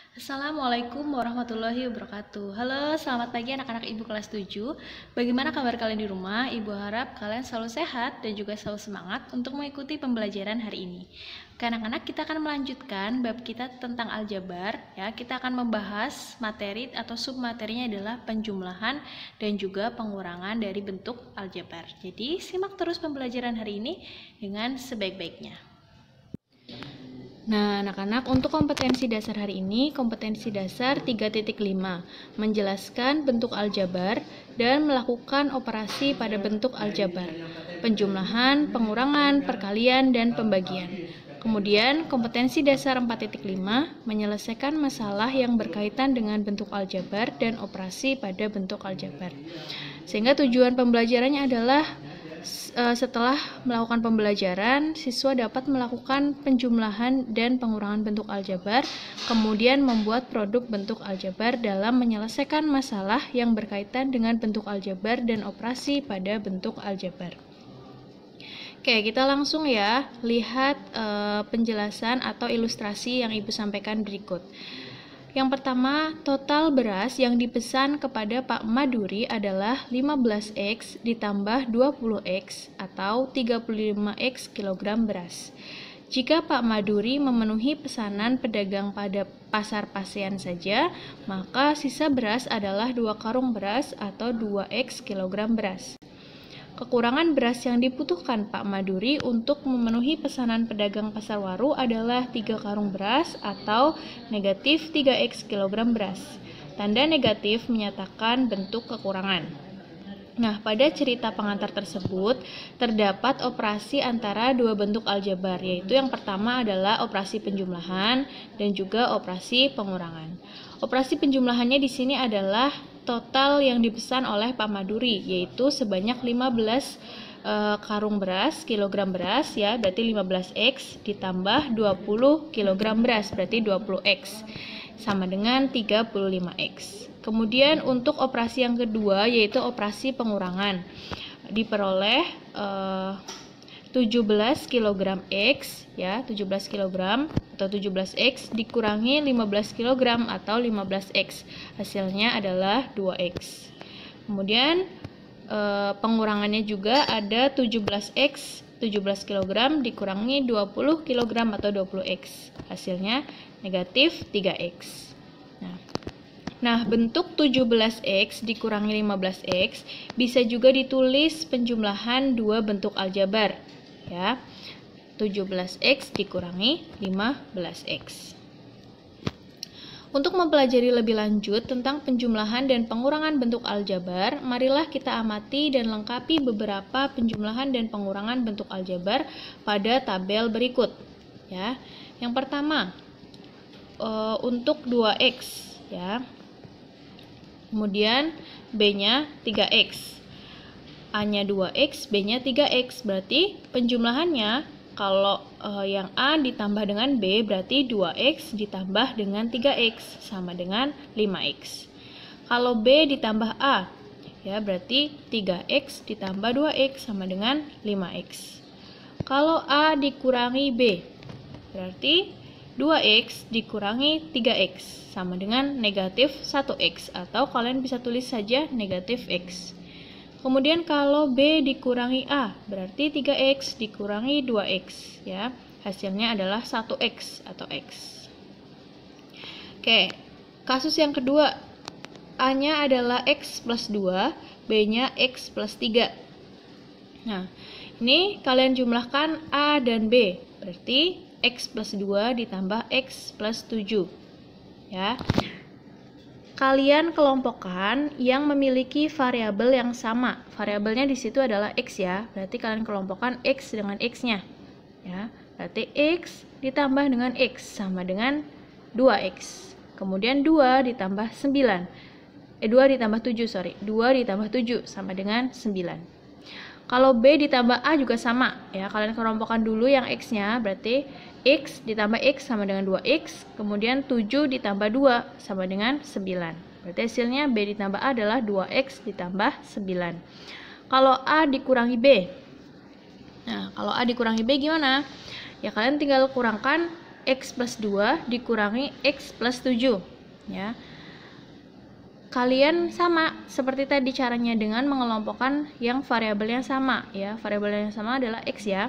Assalamualaikum warahmatullahi wabarakatuh. Halo, selamat pagi anak-anak Ibu kelas 7. Bagaimana kabar kalian di rumah? Ibu harap kalian selalu sehat dan juga selalu semangat untuk mengikuti pembelajaran hari ini. Oke, anak-anak, kita akan melanjutkan bab kita tentang aljabar. Ya, kita akan membahas materi atau submaterinya adalah penjumlahan dan juga pengurangan dari bentuk aljabar. Jadi, simak terus pembelajaran hari ini dengan sebaik-baiknya. Nah, anak-anak, untuk kompetensi dasar hari ini, kompetensi dasar 3.5, menjelaskan bentuk aljabar dan melakukan operasi pada bentuk aljabar, penjumlahan, pengurangan, perkalian, dan pembagian. Kemudian, kompetensi dasar 4.5, menyelesaikan masalah yang berkaitan dengan bentuk aljabar dan operasi pada bentuk aljabar. Sehingga tujuan pembelajarannya adalah setelah melakukan pembelajaran, siswa dapat melakukan penjumlahan dan pengurangan bentuk aljabar, kemudian membuat produk bentuk aljabar dalam menyelesaikan masalah yang berkaitan dengan bentuk aljabar dan operasi pada bentuk aljabar. Oke, kita langsung ya lihat penjelasan atau ilustrasi yang Ibu sampaikan berikut. Yang pertama, total beras yang dipesan kepada Pak Maduri adalah 15X ditambah 20X atau 35X kilogram beras. Jika Pak Maduri memenuhi pesanan pedagang pada pasar Pasean saja, maka sisa beras adalah 2 karung beras atau 2X kilogram beras. Kekurangan beras yang dibutuhkan Pak Maduri untuk memenuhi pesanan pedagang pasar waru adalah 3 karung beras atau negatif 3X kilogram beras. Tanda negatif menyatakan bentuk kekurangan. Nah, pada cerita pengantar tersebut terdapat operasi antara dua bentuk aljabar, yaitu yang pertama adalah operasi penjumlahan dan juga operasi pengurangan. Operasi penjumlahannya di sini adalah total yang dipesan oleh Pak Maduri, yaitu sebanyak 15 karung beras, kilogram beras ya, berarti 15X ditambah 20 kilogram beras, berarti 20X, sama dengan 35X. Kemudian untuk operasi yang kedua yaitu operasi pengurangan, diperoleh 17 kg X ya, 17 kg atau 17X dikurangi 15 kg atau 15X. Hasilnya adalah 2X. Kemudian pengurangannya juga ada 17X, 17 kg dikurangi 20 kg atau 20X. Hasilnya negatif 3X. Nah, bentuk 17X dikurangi 15X bisa juga ditulis penjumlahan dua bentuk aljabar ya. 17X dikurangi 15X. Untuk mempelajari lebih lanjut tentang penjumlahan dan pengurangan bentuk aljabar, marilah kita amati dan lengkapi beberapa penjumlahan dan pengurangan bentuk aljabar pada tabel berikut ya. Yang pertama, untuk 2X ya. Kemudian B-nya 3X, A-nya 2X, B-nya 3X. Berarti penjumlahannya kalau yang A ditambah dengan B berarti 2X ditambah dengan 3X sama dengan 5X. Kalau B ditambah A ya berarti 3X ditambah 2X sama dengan 5X. Kalau A dikurangi B berarti 2X dikurangi 3X sama dengan negatif 1X, atau kalian bisa tulis saja negatif X. Kemudian kalau B dikurangi A berarti 3X dikurangi 2X ya. Hasilnya adalah 1X atau X. Oke, kasus yang kedua, A-nya adalah X plus 2, B-nya X plus 3. Nah, ini kalian jumlahkan A dan B, berarti X plus 2 ditambah X plus 7 ya. Kalian kelompokkan yang memiliki variabel yang sama. Variabelnya di situ adalah X ya. Berarti kalian kelompokkan X dengan X-nya ya. Berarti X ditambah dengan X sama dengan 2X. Kemudian 2 ditambah 9. 2 ditambah 7, sorry. 2 ditambah 7 sama dengan 9. Kalau B ditambah A juga sama ya. Kalian kelompokkan dulu yang X-nya, berarti X ditambah X sama dengan 2X, kemudian 7 ditambah 2 sama dengan 9. Berarti hasilnya B ditambah A adalah 2X ditambah 9. Kalau A dikurangi B. Nah, kalau A dikurangi B gimana? Ya kalian tinggal kurangkan X plus 2 dikurangi X plus 7 ya. Kalian sama seperti tadi caranya dengan mengelompokkan yang variabelnya sama ya. Variabelnya sama adalah X ya.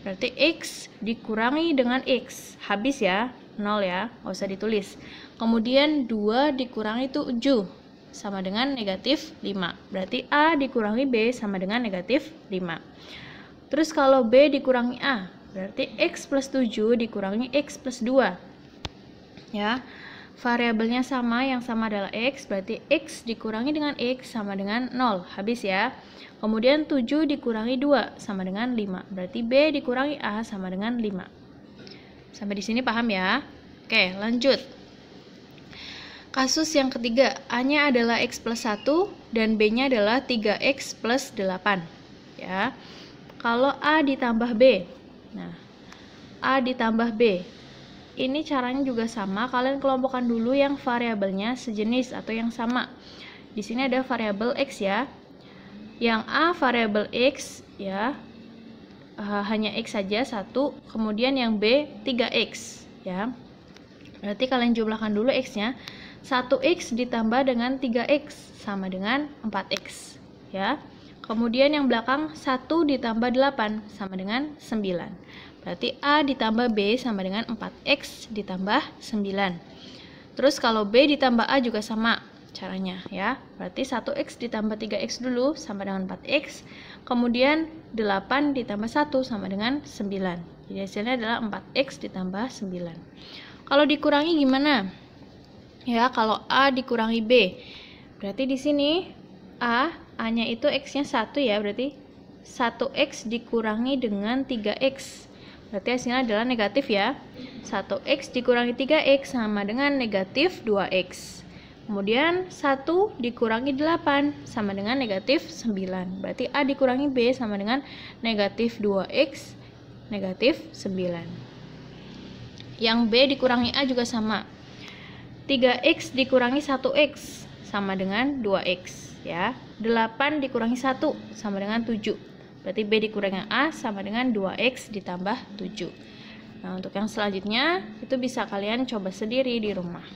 Berarti X dikurangi dengan X. Habis ya, 0 ya, nggak usah ditulis. Kemudian 2 dikurangi 7 sama dengan negatif 5. Berarti A dikurangi B sama dengan negatif 5. Terus kalau B dikurangi A, berarti X plus 7 dikurangi X plus 2 ya. Variabelnya sama, yang sama adalah X, berarti X dikurangi dengan X sama dengan 0, habis ya. Kemudian 7 dikurangi 2 sama dengan 5, berarti B dikurangi A sama dengan 5. Sampai di sini paham ya? Oke, lanjut. Kasus yang ketiga, A-nya adalah X plus 1 dan B-nya adalah 3X plus 8 ya. Kalau A ditambah B, nah A ditambah B, ini caranya juga sama. Kalian kelompokkan dulu yang variabelnya sejenis atau yang sama. Di sini ada variabel X ya. Yang A variabel X ya, hanya X saja 1. Kemudian yang B 3X ya. Berarti kalian jumlahkan dulu X-nya. 1X ditambah dengan 3X sama dengan 4X ya. Kemudian yang belakang 1 ditambah 8 sama dengan 9. Berarti A ditambah B sama dengan 4X ditambah 9. Terus kalau B ditambah A juga sama caranya ya. Berarti 1X ditambah 3X dulu sama dengan 4X. Kemudian 8 ditambah 1 sama dengan 9. Jadi hasilnya adalah 4X ditambah 9. Kalau dikurangi gimana? Ya, kalau A dikurangi B. Berarti di sini A-nya itu X-nya 1 ya. Berarti 1X dikurangi dengan 3X. Berarti hasilnya adalah negatif ya. 1X dikurangi 3X sama dengan negatif 2X. Kemudian 1 dikurangi 8 sama dengan negatif 9. Berarti A dikurangi B sama dengan negatif 2X, negatif 9. Yang B dikurangi A juga sama. 3X dikurangi 1X sama dengan 2X ya. 8 dikurangi 1 sama dengan 7. Berarti B dikurangi A sama dengan 2X ditambah 7. Nah, untuk yang selanjutnya itu bisa kalian coba sendiri di rumah.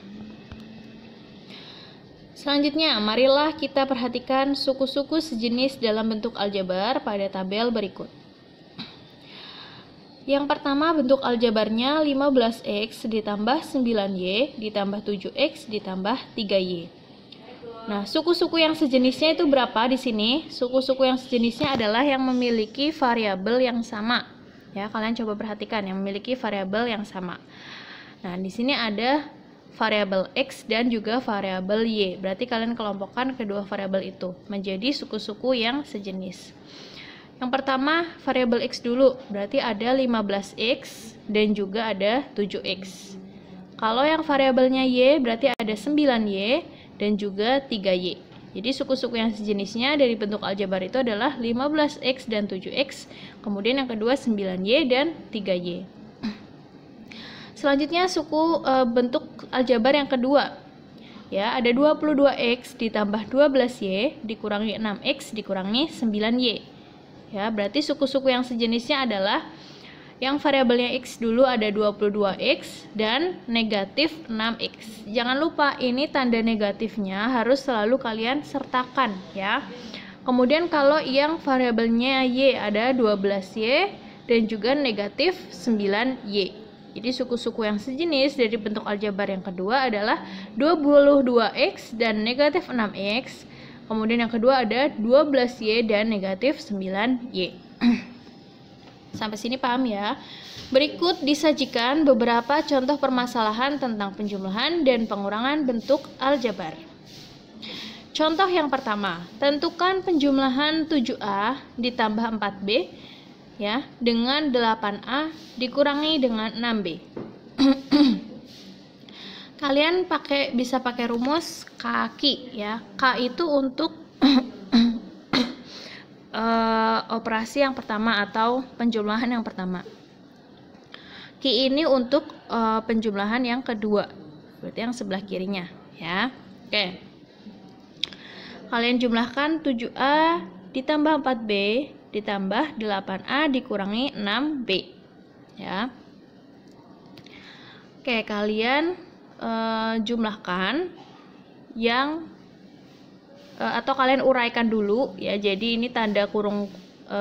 Selanjutnya, marilah kita perhatikan suku-suku sejenis dalam bentuk aljabar pada tabel berikut. Yang pertama, bentuk aljabarnya 15X ditambah 9Y ditambah 7X ditambah 3Y. Nah, suku-suku yang sejenisnya itu berapa di sini? Suku-suku yang sejenisnya adalah yang memiliki variabel yang sama. Ya, kalian coba perhatikan yang memiliki variabel yang sama. Nah, di sini ada variabel X dan juga variabel Y. Berarti kalian kelompokkan kedua variabel itu menjadi suku-suku yang sejenis. Yang pertama, variabel X dulu. Berarti ada 15X dan juga ada 7X. Kalau yang variabelnya Y berarti ada 9Y dan juga 3Y. Jadi suku-suku yang sejenisnya dari bentuk aljabar itu adalah 15X dan 7X. Kemudian yang kedua 9Y dan 3Y. Selanjutnya suku bentuk aljabar yang kedua. Ya, ada 22X ditambah 12Y dikurangi 6X dikurangi 9Y. Ya, berarti suku-suku yang sejenisnya adalah yang variabelnya X dulu ada 22X dan negatif 6X. Jangan lupa ini tanda negatifnya harus selalu kalian sertakan ya. Kemudian kalau yang variabelnya Y ada 12Y dan juga negatif 9Y. Jadi suku-suku yang sejenis dari bentuk aljabar yang kedua adalah 22X dan negatif 6X. Kemudian yang kedua ada 12Y dan negatif 9Y. Sampai sini paham ya? Berikut disajikan beberapa contoh permasalahan tentang penjumlahan dan pengurangan bentuk aljabar. Contoh yang pertama, tentukan penjumlahan 7A ditambah 4B ya, dengan 8A dikurangi dengan 6B. Kalian bisa pakai rumus kaki ya. K itu untuk operasi yang pertama atau penjumlahan yang pertama. Ki ini untuk penjumlahan yang kedua. Berarti yang sebelah kirinya ya. Oke. Kalian jumlahkan 7A ditambah 4B ditambah 8A dikurangi 6B. Ya. Oke, kalian jumlahkan yang atau kalian uraikan dulu ya. Jadi ini tanda kurung,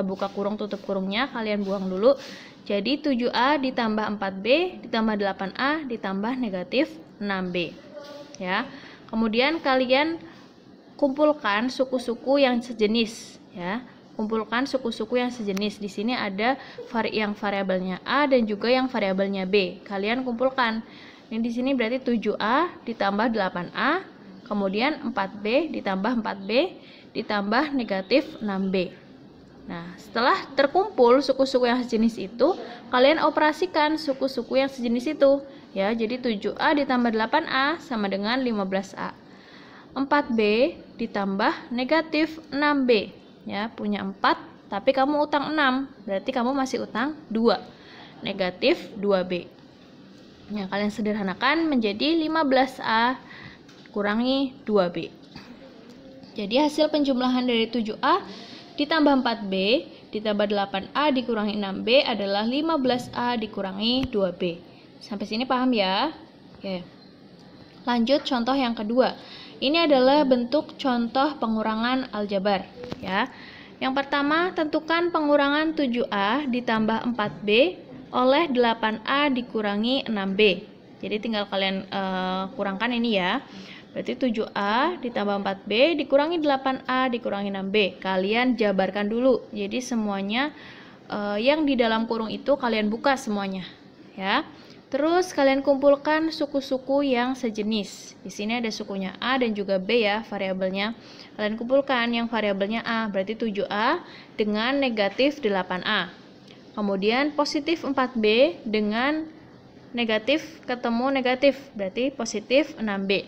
buka kurung tutup kurungnya kalian buang dulu. Jadi 7A ditambah 4B ditambah 8A ditambah negatif 6B ya. Kemudian kalian kumpulkan suku-suku yang sejenis ya. Kumpulkan suku-suku yang sejenis. Di sini ada yang variabelnya A dan juga yang variabelnya B. Kalian kumpulkan. Ini di sini berarti 7A ditambah 8A, kemudian 4B ditambah 4B ditambah negatif 6B. Nah, setelah terkumpul suku-suku yang sejenis itu, kalian operasikan suku-suku yang sejenis itu ya. Jadi 7A ditambah 8A sama dengan 15A. 4B ditambah negatif 6B ya, punya 4 tapi kamu utang 6, berarti kamu masih utang 2, negatif 2B. Nah, kalian sederhanakan menjadi 15A kurangi 2B. Jadi hasil penjumlahan dari 7A ditambah 4B ditambah 8A dikurangi 6B adalah 15A dikurangi 2B. Sampai sini paham ya? Oke. Lanjut contoh yang kedua. Ini adalah bentuk contoh pengurangan aljabar ya. Yang pertama, tentukan pengurangan 7A ditambah 4B oleh 8A dikurangi 6B. Jadi tinggal kalian kurangkan ini ya. Berarti 7A ditambah 4B dikurangi 8A dikurangi 6B. Kalian jabarkan dulu. Jadi semuanya yang di dalam kurung itu kalian buka semuanya ya. Terus kalian kumpulkan suku-suku yang sejenis. Di sini ada sukunya A dan juga B ya, variabelnya. Kalian kumpulkan yang variabelnya A, berarti 7A dengan negatif 8A. Kemudian positif 4B dengan negatif ketemu negatif, berarti positif 6B.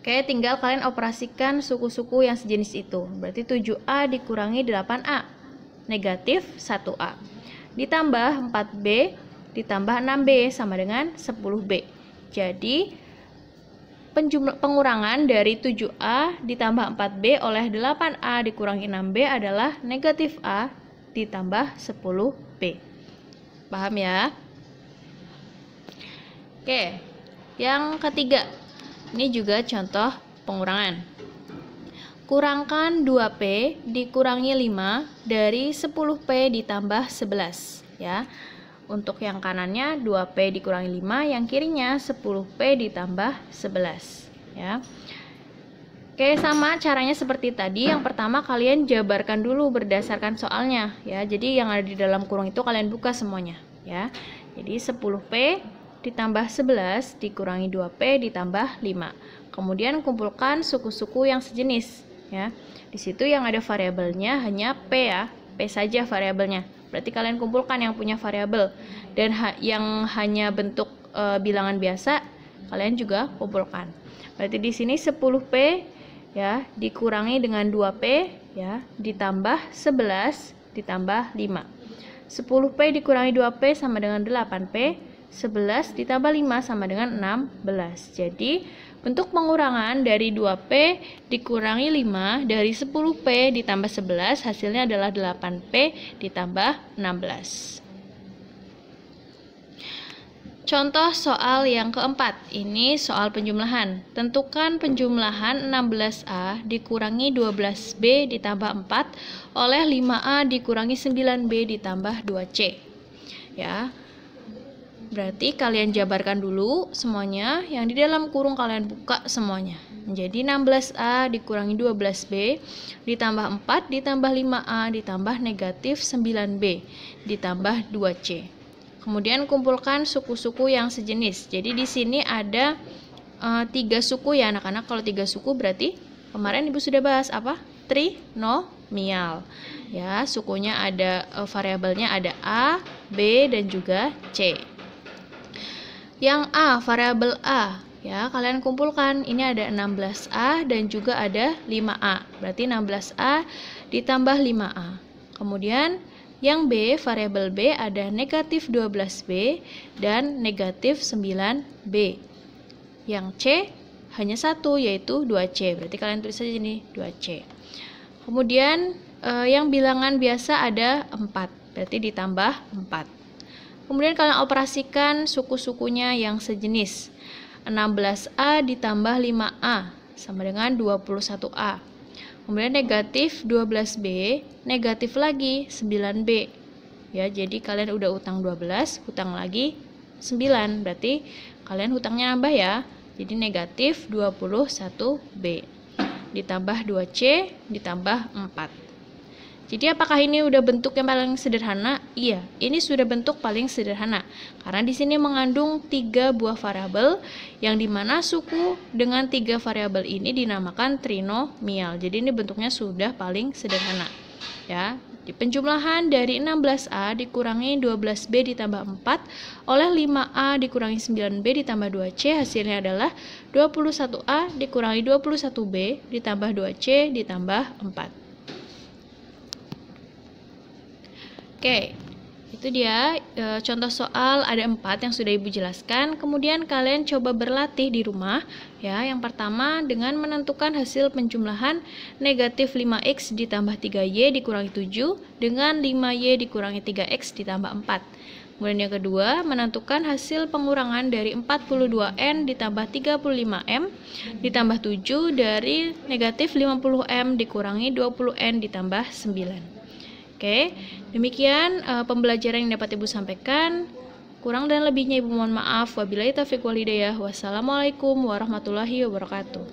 Oke, tinggal kalian operasikan suku-suku yang sejenis itu. Berarti 7A dikurangi 8A, negatif 1A. Ditambah 4B ditambah 6B sama dengan 10B. Jadi pengurangan dari 7A ditambah 4B oleh 8A dikurangi 6B adalah negatif A ditambah 10B. Paham ya? Oke, yang ketiga. Ini juga contoh pengurangan. Kurangkan 2P dikurangi 5 dari 10P ditambah 11 ya. Untuk yang kanannya 2P dikurangi 5, yang kirinya 10P ditambah 11 ya. Oke, sama caranya seperti tadi. Yang pertama kalian jabarkan dulu berdasarkan soalnya ya. Jadi yang ada di dalam kurung itu kalian buka semuanya ya. Jadi 10P ditambah 11 dikurangi 2P ditambah 5. Kemudian kumpulkan suku-suku yang sejenis ya. Di situ yang ada variabelnya hanya P ya. P saja variabelnya. Berarti kalian kumpulkan yang punya variabel, dan yang hanya bentuk bilangan biasa kalian juga kumpulkan. Berarti di sini 10P ya dikurangi dengan 2P ya ditambah 11 ditambah 5. 10P dikurangi 2P sama dengan 8P, 11 ditambah 5 sama dengan 16. Jadi bentuk pengurangan dari 2P dikurangi 5 dari 10P ditambah 11 hasilnya adalah 8P ditambah 16. Contoh soal yang keempat. Ini soal penjumlahan. Tentukan penjumlahan 16A dikurangi 12B ditambah 4 oleh 5A dikurangi 9B ditambah 2C. Ya. Berarti kalian jabarkan dulu semuanya, yang di dalam kurung kalian buka semuanya. Menjadi 16A dikurangi 12B ditambah 4 ditambah 5A ditambah negatif 9B ditambah 2C. Kemudian kumpulkan suku-suku yang sejenis. Jadi di sini ada 3 suku ya anak-anak. Kalau 3 suku berarti kemarin Ibu sudah bahas apa? Trinomial. Ya, sukunya ada variabelnya ada A, B dan juga C. Yang A, variabel A, ya kalian kumpulkan. Ini ada 16A dan juga ada 5A. Berarti 16A ditambah 5A. Kemudian yang B, variabel B ada negatif 12B dan negatif 9B. Yang C hanya satu yaitu 2C. Berarti kalian tulis saja ini 2C. Kemudian yang bilangan biasa ada 4. Berarti ditambah 4. Kemudian kalian operasikan suku-sukunya yang sejenis. 16A ditambah 5A sama dengan 21A. Kemudian negatif 12B, negatif lagi 9B. Ya, jadi kalian udah utang 12, hutang lagi 9. Berarti kalian hutangnya nambah ya. Jadi negatif 21B. Ditambah 2C, ditambah 4. Jadi apakah ini udah bentuk yang paling sederhana? Iya, ini sudah bentuk paling sederhana. Karena di sini mengandung 3 buah variabel yang dimana suku dengan 3 variabel ini dinamakan trinomial. Jadi ini bentuknya sudah paling sederhana. Ya, di penjumlahan dari 16A dikurangi 12B ditambah 4 oleh 5A dikurangi 9B ditambah 2C, hasilnya adalah 21A dikurangi 21B ditambah 2C ditambah 4. Oke, itu dia contoh soal ada 4 yang sudah Ibu jelaskan. Kemudian kalian coba berlatih di rumah ya. Yang pertama dengan menentukan hasil penjumlahan negatif 5x ditambah 3y dikurangi 7 dengan 5y dikurangi 3x ditambah 4. Kemudian yang kedua, menentukan hasil pengurangan dari 42n ditambah 35m ditambah 7 dari negatif 50m dikurangi 20n ditambah 9. Oke, demikian pembelajaran yang dapat Ibu sampaikan. Kurang dan lebihnya Ibu mohon maaf. Wabillahi taufiq wal hidayah. Wassalamualaikum warahmatullahi wabarakatuh.